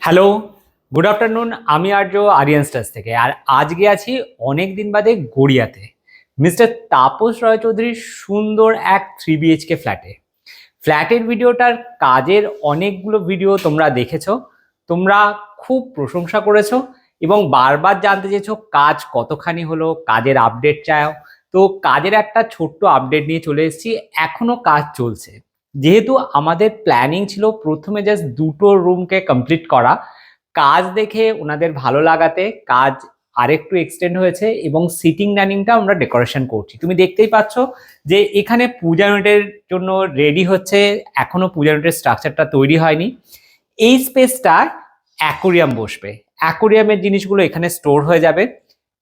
Hello, good afternoon. আমি আর্য Aryan stars থেকে। আর আজকে আছি অনেক দিন বাদে গড়িয়াতে মিস্টার তাপস রায়চৌধুরীর সুন্দর এক 3 BHK ফ্ল্যাটে। ফ্ল্যাটের ভিডিওটার কাজের অনেকগুলো ভিডিও তোমরা দেখেছো, তোমরা খুব প্রশংসা করেছো এবং বারবার জানতে চেয়েছো কাজ কতখানি হলো, কাজের আপডেট চাও। তো কাজের একটা ছোট্ট আপডেট নিয়ে চলে এসেছি। এখনো কাজ চলছে, যেহেতু আমাদের প্ল্যানিং ছিল প্রথমে জাস্ট দুটো রুমকে কমপ্লিট করা। কাজ দেখে ওনাদের ভালো লাগাতে কাজ আরেকটু এক্সটেন্ড হয়েছে এবং সিটিং ডাইনিংটা আমরা ডেকোরেশন করছি। তুমি দেখতেই পাচ্ছ যে এখানে পূজা ইউনিটের জন্য রেডি হচ্ছে, এখনো পূজা ইউনিটের স্ট্রাকচারটা তৈরি হয়নি। এই স্পেসটা অ্যাকোরিয়াম বসবে, অ্যাকোরিয়ামের জিনিসগুলো এখানে স্টোর হয়ে যাবে।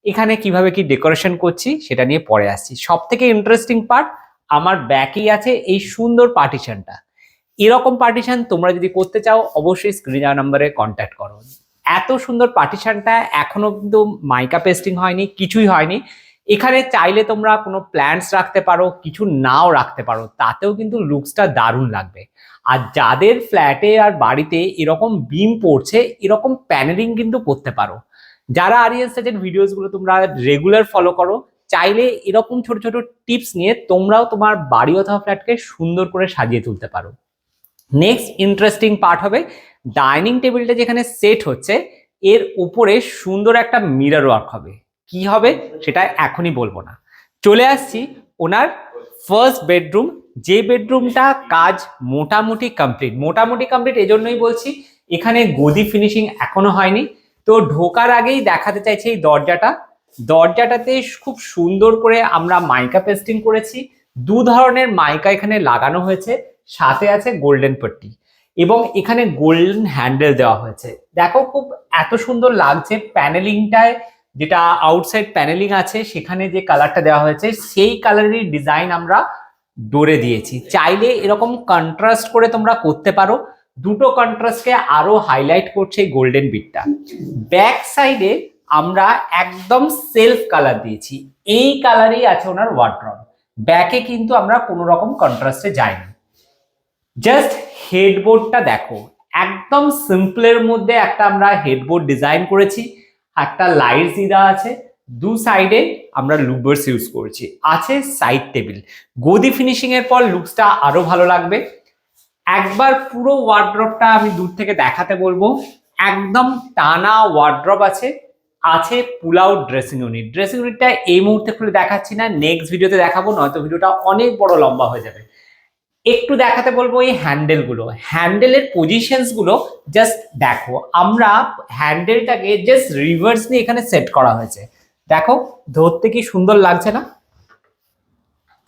এখানে কিভাবে কি ডেকোরেশন করছি সেটা নিয়ে পরে আসছি। সব থেকে ইন্টারেস্টিং পার্ট আমার ব্যাকেই আছে এই সুন্দর পার্টিশনটা। এরকম পার্টিশন তোমরা যদি করতে চাও অবশ্যই স্ক্রিনে দেওয়া নম্বরে কন্ট্যাক্ট করো। এত সুন্দর পার্টিশনটা এখনো কিন্তু মাইকা পেস্টিং হয়নি, কিছুই হয়নি। এখানে চাইলে তোমরা কোনো প্ল্যান্টস রাখতে পারো, কিছু নাও রাখতে পারো, তাতেও কিন্তু লুকসটা দারুণ লাগবে। আর যাদের ফ্ল্যাটে আর বাড়িতে এরকম বিম পড়ছে, এরকম প্যানেলিং কিন্তু করতে পারো। যারা আরিয়ান স্টাজের ভিডিওসগুলো তোমরা রেগুলার ফলো করো, চাইলে এরকম ছোট ছোট টিপস নিয়ে তোমরাও তোমার বাড়ি অথবা ফ্ল্যাটকে সুন্দর করে সাজিয়ে তুলতে পারো। নেক্সট ইন্টারেস্টিং পার্ট হবে ডাইনিং টেবিলটা যেখানে সেট হচ্ছে, এর উপরে সুন্দর একটা মিরর ওয়ার্ক হবে। কি হবে সেটা এখনই বলবো না। চলে আসছি ওনার ফার্স্ট বেডরুম, যে বেডরুমটা কাজ মোটামুটি কমপ্লিট। মোটামুটি কমপ্লিট এজন্যই বলছি, এখানে গদি ফিনিশিং এখনো হয়নি। তো ঢোকার আগেই দেখাতে চাইছি এই দরজাটাতে খুব সুন্দর করে আমরা মাইকা পেস্টিং করেছি। দু ধরনের মাইকা এখানে লাগানো হয়েছে, সাথে আছে গোল্ডেন পট্টি এবং এখানে গোল্ডেন হ্যান্ডেল দেওয়া হয়েছে। দেখো খুব এত সুন্দর লাগছে প্যানেলিংটায়। যেটা আউটসাইড প্যানেলিং আছে সেখানে যে কালারটা দেওয়া হয়েছে সেই কালারেরই ডিজাইন আমরা ডোরে দিয়েছি। চাইলে এরকম কন্ট্রাস্ট করে তোমরা করতে পারো, দুটো কন্ট্রাস্টকে আরো হাইলাইট করছে এই গোল্ডেন বিটটা। ব্যাক সাইডে আমরা একদম সেলফ কালার দিয়েছি, এই কালারই আছে ওনার ওয়ার্ড্রব। ব্যাকে কিন্তু আমরা কোনো রকম কন্ট্রাস্টে যাইনি। জাস্ট হেডবোর্ডটা দেখো, একদম সিম্পলের মধ্যে একটা আমরা হেডবোর্ড ডিজাইন করেছি। একটা লাইট দেওয়া আছে, দু সাইডে আমরা লুভার্স ইউজ করেছি, আছে সাইড টেবিল। গদি ফিনিশিং এর পর লুকসটা আরো ভালো লাগবে। একবার পুরো ওয়ার্ড্রবটা আমি দূর থেকে দেখাতে বলবো। একদম টানা ওয়ার্ড্রব আছে, আছে pull out dressing unit. Dressing ইউনিটটা এই মুহূর্তে খুলে দেখাচ্ছি না, নেক্সট ভিডিওতে দেখাবো, নয়তো ভিডিওটা অনেক বড় লম্বা হয়ে যাবে। একটু দেখাতে বলবো এই হ্যান্ডেলগুলো, হ্যান্ডেলের পজিশনস গুলো জাস্ট দেখো। আমরা হ্যান্ডেলটাকে জাস্ট রিভার্স নিয়ে এখানে সেট করা হয়েছে। দেখো ধরতে কি সুন্দর লাগছে না?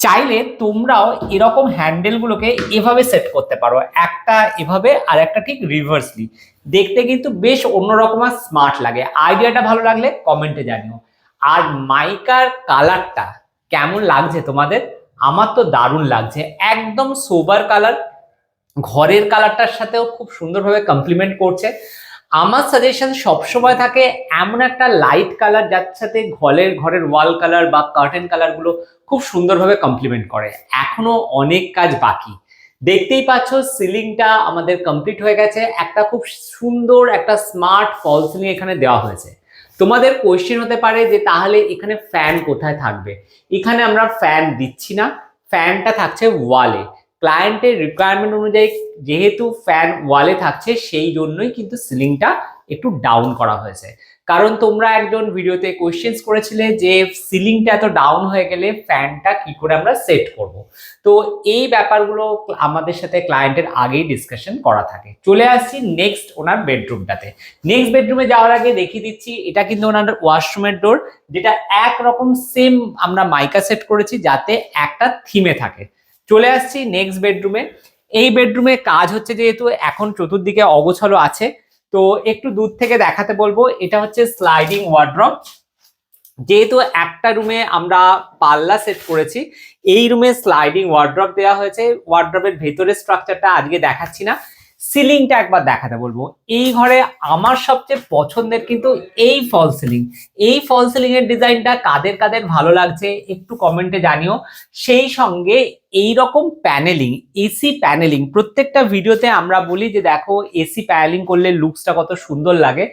চাইলে তোমরাও এরকম হ্যান্ডেলগুলোকে এভাবে সেট করতে পারো, একটা এভাবে আর একটা ঠিক রিভার্সলি। দেখতে কিন্তু বেশ অন্যরকম আর স্মার্ট লাগে। আইডিয়াটা ভালো লাগলে কমেন্টে জানিও। আর মাইকার কালারটা কেমন লাগছে তোমাদের? আমার তো দারুণ লাগছে, একদম সোবার কালার, ঘরের কালারটার সাথেও খুব সুন্দরভাবে কমপ্লিমেন্ট করছে। আমার সাজেশন সবসময় থাকে এমন একটা লাইট কালার যার সাথে ঘরের ওয়াল কালার বা কার্টেন কালার গুলো খুব সুন্দরভাবে কমপ্লিমেন্ট করে। এখনো অনেক কাজ বাকি। দেখতেই পাচ্ছ সিলিংটা আমাদের কমপ্লিট হয়ে গেছে, একটা খুব সুন্দর একটা স্মার্ট ফল সিলিং এখানে দেওয়া হয়েছে। তোমাদের কোয়েশ্চেন হতে পারে যে তাহলে এখানে ফ্যান কোথায় থাকবে? এখানে আমরা ফ্যান দিচ্ছি না, ফ্যানটা থাকছে ওয়ালে। ক্লায়েন্টের রিকোয়ারমেন্ট অনুযায়ী যেহেতু ফ্যান ওয়ালে থাকছে, সেই জন্যই কিন্তু সিলিংটা একটু ডাউন করা হয়েছে। কারণ তোমরা একজন ভিডিওতে কোয়েশ্চেন্স করেছিলে যে সিলিংটা এত ডাউন হয়ে গেলে ফ্যানটা কি করে আমরা সেট করব। তো এই ব্যাপারগুলো আমাদের সাথে ক্লায়েন্টের আগেই ডিসকাশন করা থাকে। চলে আসছি নেক্সট ওনার বেডরুমটাতে। নেক্সট বেডরুমে যাওয়ার আগে দেখিয়ে দিচ্ছি, এটা কিন্তু ওনার ওয়াশরুমের ডোর, যেটা একরকম সেম আমরা মাইকা সেট করেছি যাতে একটা থিমে থাকে। চলে আসছি নেক্সট বেডরুমে। এই বেডরুমে কাজ হচ্ছে যেহেতু এখন চতুর্দিকে অগোছালো আছে, তো একটু দূর থেকে দেখাতে বলবো। এটা হচ্ছে স্লাইডিং ওয়ার্ড্রব। যেহেতু একটা রুমে আমরা পাল্লা সেট করেছি, এই রুমে স্লাইডিং ওয়ার্ড্রব দেওয়া হয়েছে। ওয়ার্ড্রবের ভেতরের স্ট্রাকচারটা আজকে দেখাচ্ছি না। সিলিংটা একবার দেখাতে বলবো। এই ঘরে আমার সবচেয়ে পছন্দের কিন্তু এই ফল সিলিং। এই ফল সিলিং এর ডিজাইনটা কাদের কাদের ভালো লাগছে একটু কমেন্টে জানিও। সেই সঙ্গে এই রকম প্যানেলিং, এসি প্যানেলিং, প্রত্যেকটা ভিডিওতে আমরা বলি যে দেখো এসি প্যানেলিং করলে লুকসটা কত সুন্দর লাগে।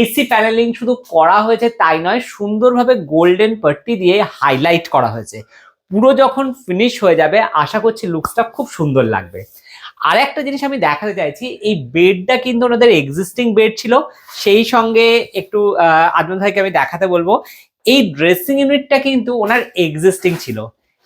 এসি প্যানেলিং শুধু করা হয়েছে তাই নয়, সুন্দরভাবে গোল্ডেন পাট্টি দিয়ে হাইলাইট করা হয়েছে। পুরো যখন ফিনিশ হয়ে যাবে আশা করছি লুকসটা খুব সুন্দর লাগবে। আর একটা জিনিস আমি দেখাতে চাইছি, এই বেডটা কিন্তু ওনাদের এক্সিস্টিং বেড ছিল। সেই সঙ্গে একটু আজমল ভাইকে আমি দেখাতে বলবো, এই ড্রেসিং ইউনিটটা কিন্তু ওনার এক্সিস্টিং ছিল,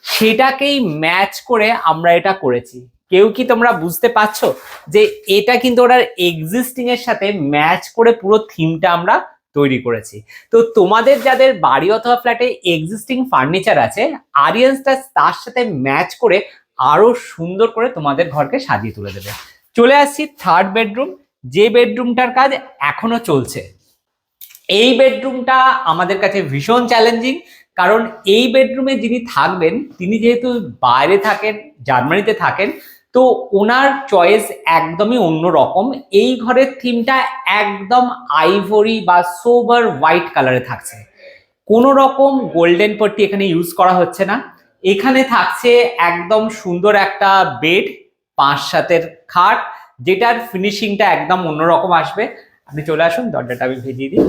সেটাকেই ম্যাচ করে আমরা এটা করেছি। কেউ কি তোমরা বুঝতে পারছো যে এটা কিন্তু ওনার এক্সিস্টিং এর সাথে ম্যাচ করে পুরো থিমটা আমরা তৈরি করেছি। তো তোমাদের যাদের বাড়ি অথবা ফ্ল্যাটে এক্সিস্টিং ফার্নিচার আছে, আরিয়ান্সটা তার সাথে ম্যাচ করে আরো সুন্দর করে তোমাদের ঘরকে সাজিয়ে তুলে দেবে। চলে আসছি থার্ড বেডরুম, যে বেডরুমটার কাজ এখনো চলছে। এই বেডরুমটা আমাদের কাছে ভীষণ চ্যালেঞ্জিং, কারণ এই বেডরুমে যিনি থাকবেন তিনি যেহেতু বাইরে থাকেন, জার্মানিতে থাকেন, তো ওনার চয়েস একদমই অন্য রকম। এই ঘরের থিমটা একদম আইভরি বা সোবার হোয়াইট কালারে থাকছে, কোনো রকম গোল্ডেন পট্টি এখানে ইউজ করা হচ্ছে না। এখানে থাকছে একদম সুন্দর একটা বেড, 5-7 খাট, যেটার ফিনিশিংটা একদম অন্যরকম আসবে। আপনি চলে আসুন, দরজাটা আমি ভেজিয়ে দিই।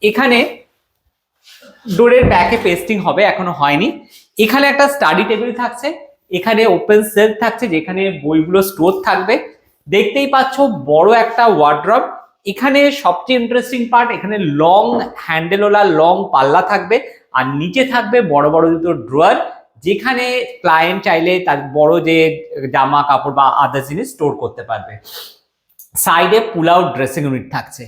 এখানে ডোরের ব্যাকে পেস্টিং হবে, এখনো হয়নি। এখানে একটা স্টাডি টেবিল থাকছে, এখানে ওপেন সেলফ থাকছে যেখানে বইগুলো স্টোর থাকবে। দেখতেই পাচ্ছ বড় একটা ওয়ার্ড্রব। এখানে সবচেয়ে ইন্টারেস্টিং পার্ট, এখানে লং হ্যান্ডেলওয়ালা লং পাল্লা থাকবে, আর নিচে থাকবে বড় বড় দুটো ড্রয়ার, যেখানে ক্লায়েন্ট চাইলে তার বড় যে জামা কাপড় বা আদার জিনিস স্টোর করতে পারবে। সাইডে পুল আউট ড্রেসিং ইউনিট থাকছে,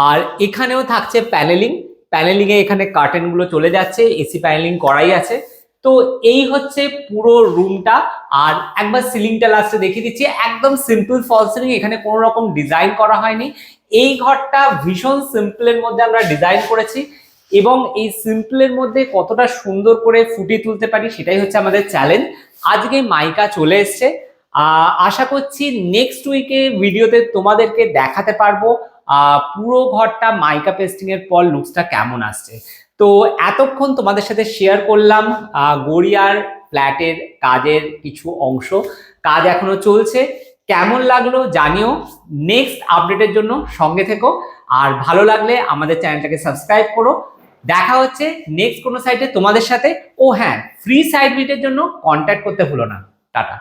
আর এখানেও থাকছে প্যানেলিং। প্যানেলিং এ এখানে কার্টেন গুলো চলে যাচ্ছে, এসি প্যানেলিং করাই আছে। তো এই হচ্ছে পুরো রুমটা। আর একবার সিলিংটা লাস্টে দেখিয়ে দিচ্ছি, একদম সিম্পল ফল সিলিং, এখানে কোনো রকম ডিজাইন করা হয়নি। এই ঘরটা ভীষণ সিম্পলের মধ্যে আমরা ডিজাইন করেছি, এবং এই সিম্পলের মধ্যে কতটা সুন্দর করে ফুটিয়ে তুলতে পারি সেটাই হচ্ছে আমাদের চ্যালেঞ্জ। আজকে মাইকা চলে এসছে, আশা করছি নেক্সট উইকে ভিডিওতে তোমাদেরকে দেখাতে পারবো পুরো ঘরটা মাইকা পেস্টিং এর পর লুকসটা কেমন আসছে। তো এতক্ষণ তোমাদের সাথে শেয়ার করলাম গড়িয়ার ফ্ল্যাটের কাজের কিছু অংশ। কাজ এখনো চলছে, কেমন লাগলো জানিও। নেক্সট আপডেটের জন্য সঙ্গে থেকো, আর ভালো লাগলে আমাদের চ্যানেলটাকে সাবস্ক্রাইব করো। দেখা হচ্ছে নেক্সট কোনো সাইটে তোমাদের সাথে। ও হ্যাঁ, ফ্রি সাইট ভিজিটের জন্য কন্ট্যাক্ট করতে ভুলো না। টাটা।